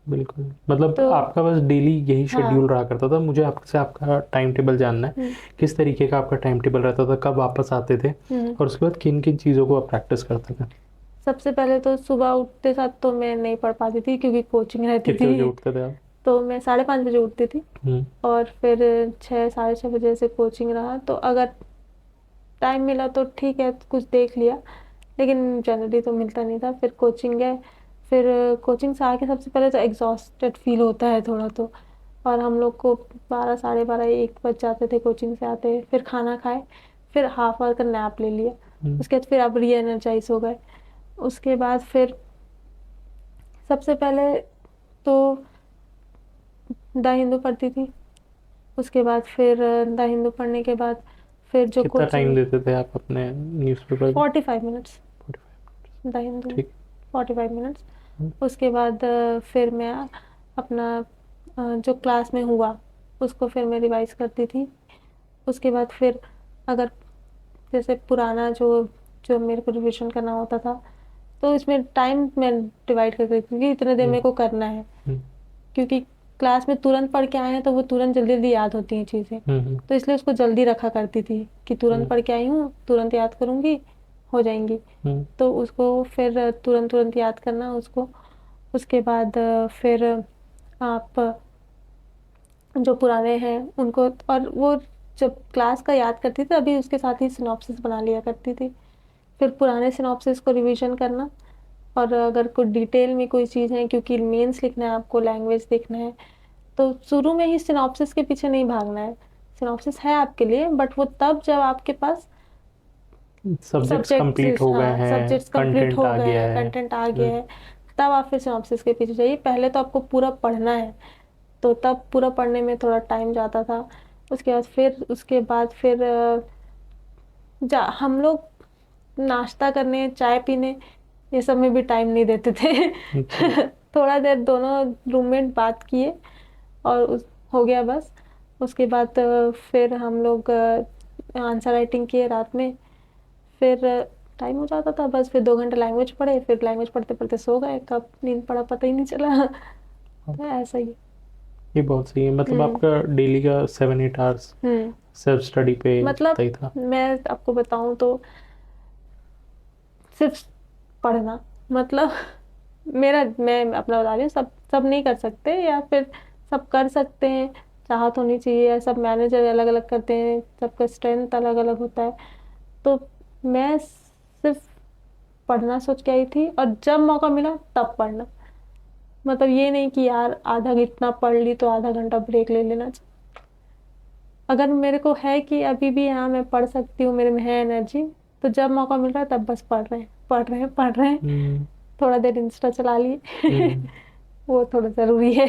बिल्कुल। मतलब तो आपका बस डेली यही शेड्यूल हाँ। रहा करता था। मुझे आपसे आपका टाइम टेबल जानना है, किस तरीके का आपका टाइम टेबल रहता था, कब वापस आते थे हम्म। और उसके बाद किन किन चीज़ों को आप प्रैक्टिस करते थे? सबसे पहले तो सुबह उठते साथ तो मैं नहीं पढ़ पाती थी क्योंकि कोचिंग रहती कितने बजे थी। उठते थे आप? तो मैं 5:30 बजे उठती थी। हम्म। और फिर 6 साढ़े 6 बजे से कोचिंग रहा, तो अगर टाइम मिला तो ठीक है कुछ देख लिया, लेकिन जनरली तो मिलता नहीं था। फिर कोचिंग गए। फिर कोचिंग से आके सबसे पहले तो एग्जॉस्टेड फील होता है थोड़ा तो। और हम लोग को 12 साढ़े 12 1 बज जाते थे कोचिंग से आते। फिर खाना खाए, फिर हाफ आवर का नैप ले लिया। हम्म। उसके बाद फिर अब री एनर्जाइज हो गए। उसके बाद फिर सबसे पहले तो द हिंदू पढ़ती थी। उसके बाद फिर द हिंदू पढ़ने के बाद फिर जो कितना टाइम कोचिंग। देते थे आप अपने न्यूज़पेपर को? 45 मिनट्स। 45। द हिंदू ठीक। 45 मिनट्स। हम्म। उसके बाद फिर मैं अपना जो क्लास में हुआ उसको फिर मैं रिवाइज करती थी। उसके बाद फिर अगर जैसे पुराना जो जो मेरे को रिविजन करना होता था, तो इसमें टाइम मैं डिवाइड कर देती थी कि इतने देर हम्म। मेरे को करना है। हम्म। क्योंकि क्लास में तुरंत पढ़ के आए हैं तो वो तुरंत जल्दी जल्दी याद होती हैं चीज़ें। हम्म। तो इसलिए उसको जल्दी रखा करती थी कि तुरंत हम्म। पढ़ के आई हूँ, तुरंत याद करूँगी, हो जाएंगी। हम्म। तो उसको फिर तुरंत तुरंत याद करना उसको। उसके बाद फिर आप जो पुराने हैं उनको, और वो जब क्लास का याद करती थी अभी उसके साथ ही सिनॉप्सिस बना लिया करती थी। फिर पुराने सिनॉप्सिस को रिवीजन करना। और अगर कोई डिटेल में कोई चीज़ है, क्योंकि मेंस लिखना है आपको, लैंग्वेज देखना है, तो शुरू में ही सिनॉप्सिस के पीछे नहीं भागना है। सिनॉप्सिस है आपके लिए, बट वो तब जब आपके पास सब्जेक्ट्स कंप्लीट सब्जेक्ट्स, हो गए हाँ हैं, सब्जेक्ट्स कंप्लीट कंटेंट हो आ गए गया हैं, है। कंटेंट आ गया है, तब आप फिर सिनॉप्सिस के पीछे जाइए। पहले तो आपको पूरा पढ़ना है, तो तब पूरा पढ़ने में थोड़ा टाइम जाता था। उसके बाद फिर जा हम लोग नाश्ता करने, चाय पीने, ये सब में भी टाइम नहीं देते थे। अच्छा। थोड़ा देर दोनों रूममेट बात किए और हो गया बस। उसके बाद फिर हम लोग आंसर राइटिंग किए रात में। फिर टाइम हो जाता था बस, फिर 2 घंटे लैंग्वेज पढ़े, फिर लैंग्वेज पढ़ते पढ़ते सो गए, कब नींद पड़ा पता ही नहीं चला। हाँ, तो ऐसा ही। ये बहुत सही है। मतलब हम्म। आपका डेली का 7-8 आवर्स हम्म। सेल्फ स्टडी पे जाता मतलब ही था? मैं आपको बताऊं तो सिर्फ पढ़ना, मतलब मैं अपना बता रही हूँ, सब सब नहीं कर सकते, या फिर सब कर सकते हैं, चाहत होनी चाहिए, या सब मैनेजर अलग अलग करते हैं, सबका स्ट्रेंथ अलग अलग होता है। तो मैं सिर्फ पढ़ना सोच के आई थी, और जब मौका मिला तब पढ़ना। मतलब ये नहीं कि यार आधा इतना पढ़ ली तो आधा घंटा ब्रेक ले लेना चाहिए। अगर मेरे को है कि अभी भी हाँ मैं पढ़ सकती हूँ, मेरे में है एनर्जी, तो जब मौका मिल रहा है तब बस पढ़ रहे हैं, पढ़ रहे हैं, पढ़ रहे हैं। हम्म। थोड़ा देर इंस्टा चला लिए। हम्म। वो थोड़ा जरूरी है।